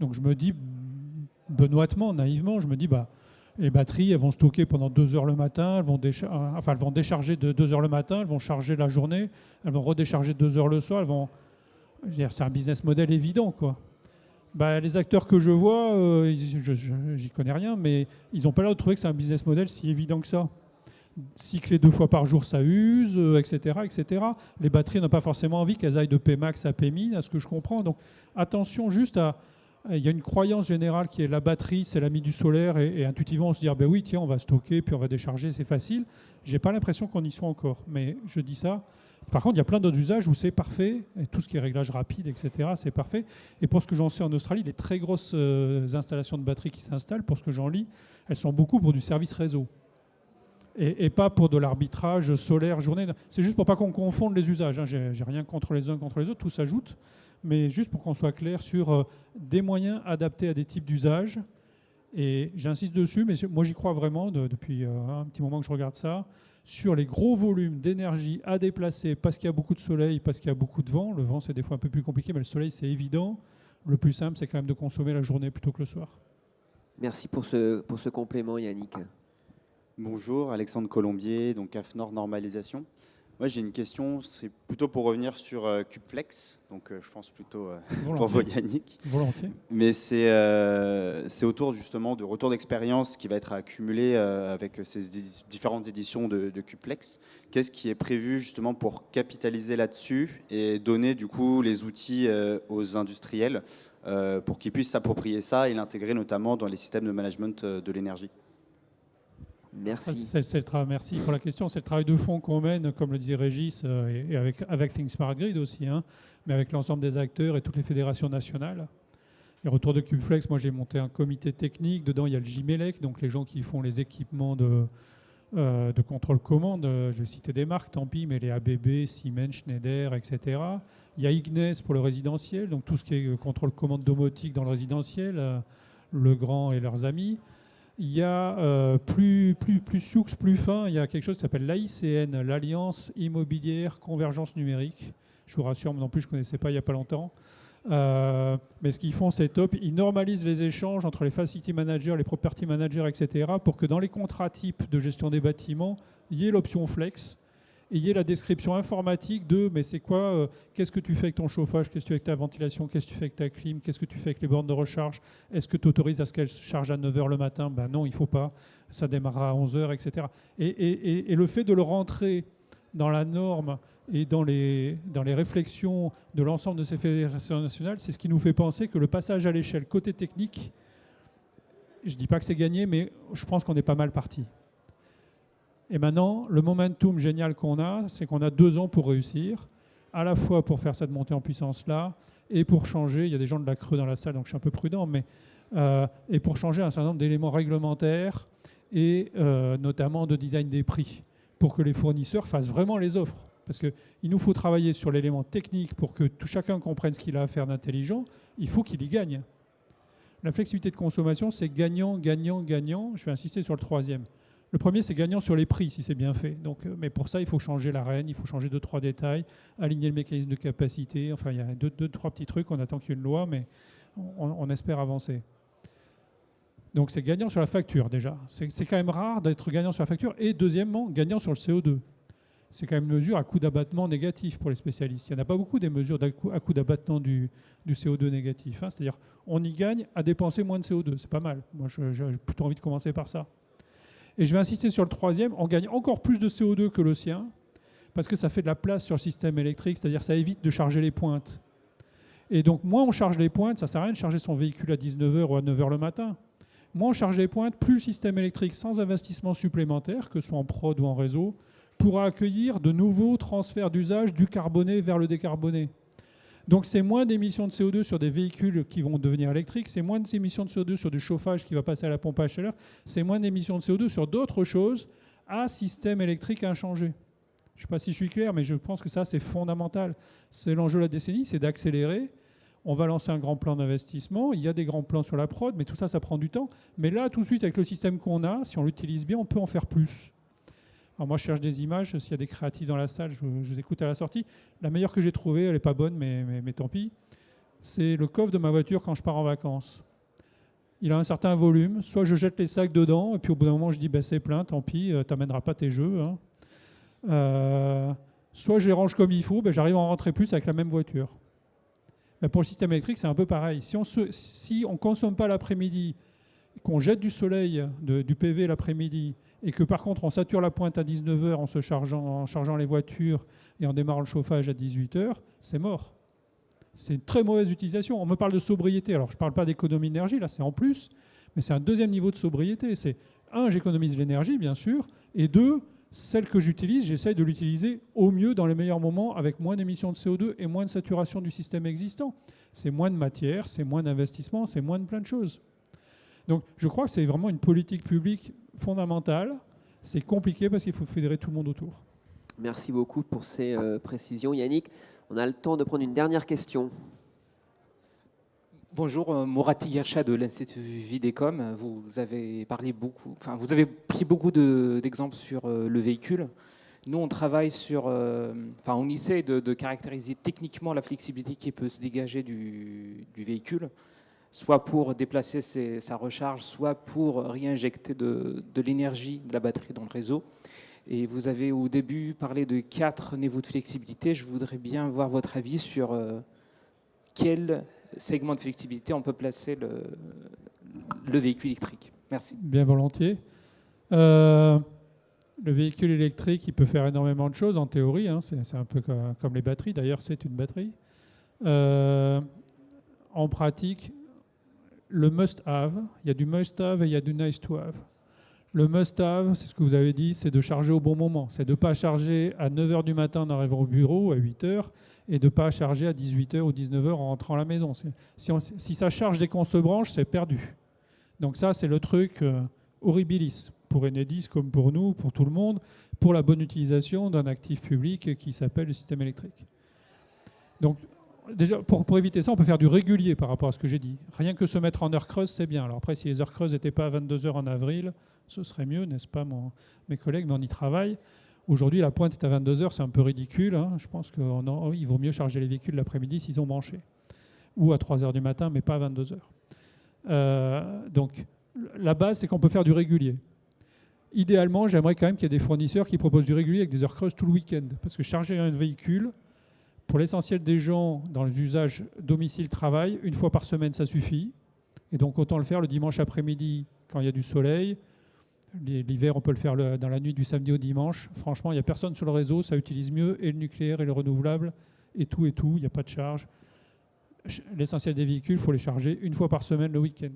Donc je me dis, benoîtement, naïvement, je me dis, les batteries, elles vont stocker pendant 2 heures le matin, elles vont décharger de 2 heures le matin, elles vont charger la journée, elles vont redécharger 2 heures le soir, c'est un business model évident, quoi. Les acteurs que je vois, j'y connais rien, mais ils n'ont pas l'air de trouver que c'est un business model si évident que ça. Cycler 2 fois par jour, ça use, etc., etc. Les batteries n'ont pas forcément envie qu'elles aillent de Pmax à Pmin, à ce que je comprends. Donc attention juste à... Il y a une croyance générale qui est la batterie, c'est l'ami du solaire, et intuitivement on se dit oui, tiens, on va stocker, puis on va décharger, c'est facile. J'ai pas l'impression qu'on y soit encore, mais je dis ça. Par contre, il y a plein d'autres usages où c'est parfait, et tout ce qui est réglage rapide, etc., c'est parfait. Et pour ce que j'en sais en Australie, les très grosses installations de batteries qui s'installent, pour ce que j'en lis, elles sont beaucoup pour du service réseau. Et pas pour de l'arbitrage solaire journée. C'est juste pour pas qu'on confonde les usages. J'ai rien contre les uns contre les autres, tout s'ajoute. Mais juste pour qu'on soit clair sur des moyens adaptés à des types d'usages. Et j'insiste dessus, mais moi j'y crois vraiment depuis un petit moment que je regarde ça, sur les gros volumes d'énergie à déplacer parce qu'il y a beaucoup de soleil, parce qu'il y a beaucoup de vent. Le vent, c'est des fois un peu plus compliqué, mais le soleil, c'est évident. Le plus simple, c'est quand même de consommer la journée plutôt que le soir. Merci pour ce complément, Yannick. Bonjour, Alexandre Colombier, donc AFNOR Normalisation. Moi, j'ai une question, c'est plutôt pour revenir sur CubeFlex, donc je pense plutôt pour vous, Yannick. Volontiers. Mais c'est autour justement de retour d'expérience qui va être accumulé avec ces différentes éditions de CubeFlex. Qu'est-ce qui est prévu justement pour capitaliser là-dessus et donner du coup les outils aux industriels pour qu'ils puissent s'approprier ça et l'intégrer notamment dans les systèmes de management de l'énergie? Merci. Merci pour la question. C'est le travail de fond qu'on mène, comme le disait Régis, et avec Think Smart Grid aussi, mais avec l'ensemble des acteurs et toutes les fédérations nationales. Et retour de CubeFlex, moi j'ai monté un comité technique. Dedans, il y a le JMELEC, donc les gens qui font les équipements de contrôle-commande. Je vais citer des marques, tant pis, mais les ABB, Siemens, Schneider, etc. Il y a Ignes pour le résidentiel, donc tout ce qui est contrôle-commande domotique dans le résidentiel, Legrand et leurs amis. Il y a plus sioux, plus fin, il y a quelque chose qui s'appelle l'AICN, l'Alliance Immobilière Convergence Numérique. Je vous rassure, moi non plus, je ne connaissais pas il n'y a pas longtemps. Mais ce qu'ils font, c'est top. Ils normalisent les échanges entre les facility managers, les property managers, etc. pour que dans les contrats types de gestion des bâtiments, il y ait l'option flex ayez la description informatique de mais c'est quoi, qu'est-ce que tu fais avec ton chauffage, qu'est-ce que tu fais avec ta ventilation, qu'est-ce que tu fais avec ta clim, qu'est-ce que tu fais avec les bornes de recharge, est-ce que tu autorises à ce qu'elles se chargent à 9h le matin? Ben non, il ne faut pas, ça démarrera à 11h, etc. Et le fait de le rentrer dans la norme et dans les réflexions de l'ensemble de ces fédérations nationales, c'est ce qui nous fait penser que le passage à l'échelle côté technique, je ne dis pas que c'est gagné, mais je pense qu'on est pas mal parti. Et maintenant, le momentum génial qu'on a, c'est qu'on a 2 ans pour réussir, à la fois pour faire cette montée en puissance-là, et pour changer, il y a des gens de la Creux dans la salle, donc je suis un peu prudent, mais et pour changer un certain nombre d'éléments réglementaires, et notamment de design des prix, pour que les fournisseurs fassent vraiment les offres. Parce qu'il nous faut travailler sur l'élément technique pour que chacun comprenne ce qu'il a à faire d'intelligent, il faut qu'il y gagne. La flexibilité de consommation, c'est gagnant, gagnant, gagnant. Je vais insister sur le 3e. Le premier, c'est gagnant sur les prix, si c'est bien fait. Donc, mais pour ça, il faut changer l'arène, il faut changer 2-3 détails, aligner le mécanisme de capacité. Enfin, il y a 2-3 petits trucs. On attend qu'il y ait une loi, mais on espère avancer. Donc, c'est gagnant sur la facture, déjà. C'est quand même rare d'être gagnant sur la facture. Et deuxièmement, gagnant sur le CO2. C'est quand même une mesure à coût d'abattement négatif pour les spécialistes. Il n'y en a pas beaucoup des mesures à coût d'abattement du CO2 négatif. Hein. C'est-à-dire on y gagne à dépenser moins de CO2. C'est pas mal. Moi, j'ai plutôt envie de commencer par ça. Et je vais insister sur le 3e. On gagne encore plus de CO2 que le sien parce que ça fait de la place sur le système électrique. C'est-à-dire ça évite de charger les pointes. Et donc, moins on charge les pointes, ça ne sert à rien de charger son véhicule à 19h ou à 9h le matin. Moins on charge les pointes, plus le système électrique, sans investissement supplémentaire, que ce soit en prod ou en réseau, pourra accueillir de nouveaux transferts d'usage du carboné vers le décarboné. Donc c'est moins d'émissions de CO2 sur des véhicules qui vont devenir électriques, c'est moins d'émissions de CO2 sur du chauffage qui va passer à la pompe à chaleur, c'est moins d'émissions de CO2 sur d'autres choses à système électrique inchangé. Je ne sais pas si je suis clair, mais je pense que ça c'est fondamental. C'est l'enjeu de la décennie, c'est d'accélérer. On va lancer un grand plan d'investissement, il y a des grands plans sur la prod, mais tout ça, ça prend du temps. Mais là, tout de suite, avec le système qu'on a, si on l'utilise bien, on peut en faire plus. Alors moi, je cherche des images. S'il y a des créatifs dans la salle, je vous écoute à la sortie. La meilleure que j'ai trouvée, elle n'est pas bonne, mais tant pis. C'est le coffre de ma voiture quand je pars en vacances. Il a un certain volume. Soit je jette les sacs dedans, et puis au bout d'un moment, je dis c'est plein, tant pis, tu n'amèneras pas tes jeux. Hein. Soit je les range comme il faut, j'arrive à en rentrer plus avec la même voiture. Mais pour le système électrique, c'est un peu pareil. Si on ne consomme pas l'après-midi, qu'on jette du soleil, du PV l'après-midi, et que par contre on sature la pointe à 19h en chargeant les voitures et en démarrant le chauffage à 18h, c'est mort. C'est une très mauvaise utilisation. On me parle de sobriété. Alors je ne parle pas d'économie d'énergie, là c'est en plus, mais c'est un deuxième niveau de sobriété. C'est 1, j'économise l'énergie bien sûr, et 2, celle que j'utilise, j'essaye de l'utiliser au mieux dans les meilleurs moments avec moins d'émissions de CO2 et moins de saturation du système existant. C'est moins de matière, c'est moins d'investissement, c'est moins de plein de choses. Donc je crois que c'est vraiment une politique publique fondamentale. C'est compliqué parce qu'il faut fédérer tout le monde autour. Merci beaucoup pour ces précisions, Yannick. On a le temps de prendre une dernière question. Bonjour, Morati Gersha de l'Institut Vidécom. Vous avez parlé beaucoup, vous avez pris beaucoup d'exemples sur le véhicule. Nous, on travaille sur, on essaie de caractériser techniquement la flexibilité qui peut se dégager du véhicule, soit pour déplacer sa recharge, soit pour réinjecter de l'énergie de la batterie dans le réseau. Et vous avez au début parlé de 4 niveaux de flexibilité. Je voudrais bien voir votre avis sur quel segment de flexibilité on peut placer le véhicule électrique. Merci. Bien volontiers. Le véhicule électrique, il peut faire énormément de choses en théorie. Hein, c'est un peu comme les batteries. D'ailleurs, c'est une batterie. En pratique, le must-have, il y a du must-have et il y a du nice-to-have. Le must-have, c'est ce que vous avez dit, c'est de charger au bon moment. C'est de ne pas charger à 9h du matin en arrivant au bureau, ou à 8h, et de ne pas charger à 18h ou 19h en rentrant à la maison. Si ça charge dès qu'on se branche, c'est perdu. Donc ça, c'est le truc horribilis, pour Enedis comme pour nous, pour tout le monde, pour la bonne utilisation d'un actif public qui s'appelle le système électrique. Donc, déjà, pour éviter ça, on peut faire du régulier par rapport à ce que j'ai dit. Rien que se mettre en heure creuse, c'est bien. Alors après, si les heures creuses n'étaient pas à 22h en avril, ce serait mieux, n'est-ce pas, mes collègues, mais on y travaille. Aujourd'hui, la pointe est à 22h, c'est un peu ridicule. Hein. Je pense qu'il vaut mieux charger les véhicules l'après-midi s'ils ont branché. Ou à 3h du matin, mais pas à 22h. Donc, la base, c'est qu'on peut faire du régulier. Idéalement, j'aimerais quand même qu'il y ait des fournisseurs qui proposent du régulier avec des heures creuses tout le week-end. Parce que charger un véhicule, pour l'essentiel des gens dans les usages domicile-travail, une fois par semaine, ça suffit. Et donc autant le faire le dimanche après-midi quand il y a du soleil. L'hiver, on peut le faire dans la nuit du samedi au dimanche. Franchement, il n'y a personne sur le réseau, ça utilise mieux et le nucléaire et le renouvelable et tout, il n'y a pas de charge. L'essentiel des véhicules, il faut les charger une fois par semaine le week-end.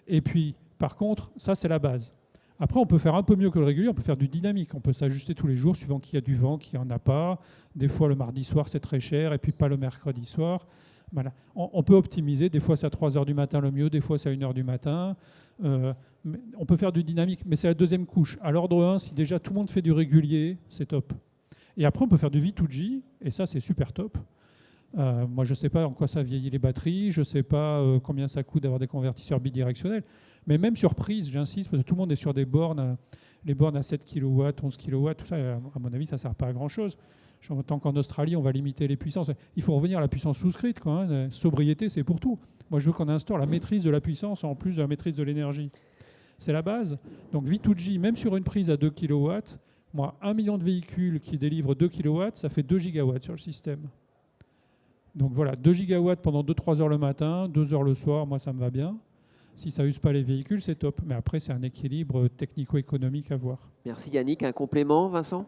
Et puis, par contre, ça c'est la base. Après, on peut faire un peu mieux que le régulier, on peut faire du dynamique. On peut s'ajuster tous les jours suivant qu'il y a du vent, qu'il n'y en a pas. Des fois, le mardi soir, c'est très cher, et puis pas le mercredi soir. Voilà. On peut optimiser. Des fois, c'est à 3 h du matin le mieux, des fois, c'est à 1 h du matin. On peut faire du dynamique, mais c'est la deuxième couche. À l'ordre 1, si déjà tout le monde fait du régulier, c'est top. Et après, on peut faire du V2G, et ça, c'est super top. Moi, je ne sais pas en quoi ça vieillit les batteries, je ne sais pas combien ça coûte d'avoir des convertisseurs bidirectionnels. Mais même sur prise, j'insiste, parce que tout le monde est sur des bornes, les bornes à 7 kW, 11 kW, tout ça, à mon avis, ça ne sert pas à grand-chose. Tant qu'en Australie, on va limiter les puissances. Il faut revenir à la puissance souscrite, quand même. Sobriété, c'est pour tout. Moi, je veux qu'on instaure la maîtrise de la puissance en plus de la maîtrise de l'énergie. C'est la base. Donc V2G, même sur une prise à 2 kW, moi, 1 million de véhicules qui délivrent 2 kW, ça fait 2 gigawatts sur le système. Donc voilà, 2 gigawatts pendant 2-3 heures le matin, 2 heures le soir, moi, ça me va bien. Si ça n'use pas les véhicules, c'est top. Mais après, c'est un équilibre technico-économique à voir. Merci Yannick. Un complément, Vincent ?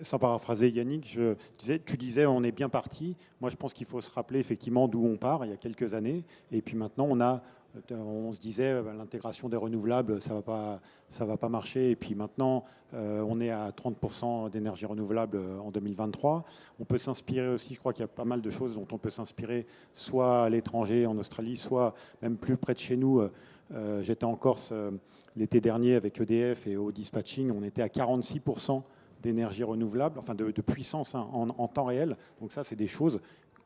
Sans paraphraser Yannick, tu disais on est bien parti. Moi, je pense qu'il faut se rappeler effectivement d'où on part il y a quelques années. Et puis maintenant, on se disait l'intégration des renouvelables, ça va pas marcher. Et puis maintenant, on est à 30% d'énergie renouvelable en 2023. On peut s'inspirer aussi, je crois qu'il y a pas mal de choses dont on peut s'inspirer, soit à l'étranger, en Australie, soit même plus près de chez nous. J'étais en Corse l'été dernier avec EDF et au dispatching, on était à 46% d'énergie renouvelable, enfin de puissance en temps réel. Donc ça, c'est des choses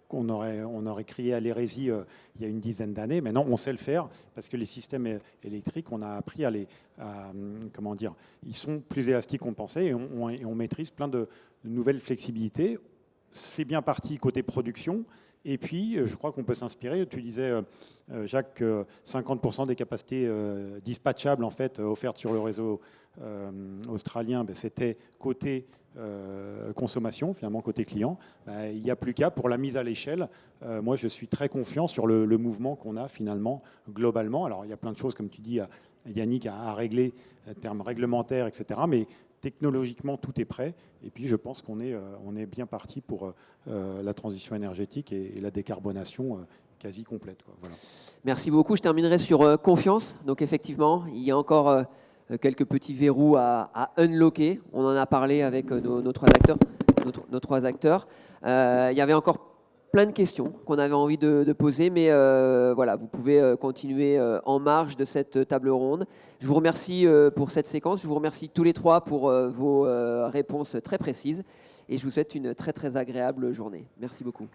qu'on aurait crié à l'hérésie il y a une dizaine d'années. Maintenant, on sait le faire parce que les systèmes électriques, on a appris comment dire, ils sont plus élastiques qu'on pensait et on maîtrise plein de nouvelles flexibilités. C'est bien parti côté production. Et puis, je crois qu'on peut s'inspirer. Tu disais, Jacques, 50% des capacités dispatchables en fait, offertes sur le réseau australien, c'était côté consommation, finalement côté client. Il n'y a plus qu'à pour la mise à l'échelle. Moi, je suis très confiant sur le mouvement qu'on a finalement globalement. Alors, il y a plein de choses, comme tu dis, Yannick, à régler, termes réglementaires, etc. Mais technologiquement, tout est prêt. Et puis, je pense qu'on est bien parti pour la transition énergétique et la décarbonation quasi complète, quoi. Voilà. Merci beaucoup. Je terminerai sur confiance. Donc, effectivement, il y a encore quelques petits verrous à unlocker. On en a parlé avec nos trois acteurs. Il y avait encore plein de questions qu'on avait envie de poser, mais voilà, vous pouvez continuer en marge de cette table ronde. Je vous remercie pour cette séquence. Je vous remercie tous les trois pour vos réponses très précises et je vous souhaite une très très agréable journée. Merci beaucoup.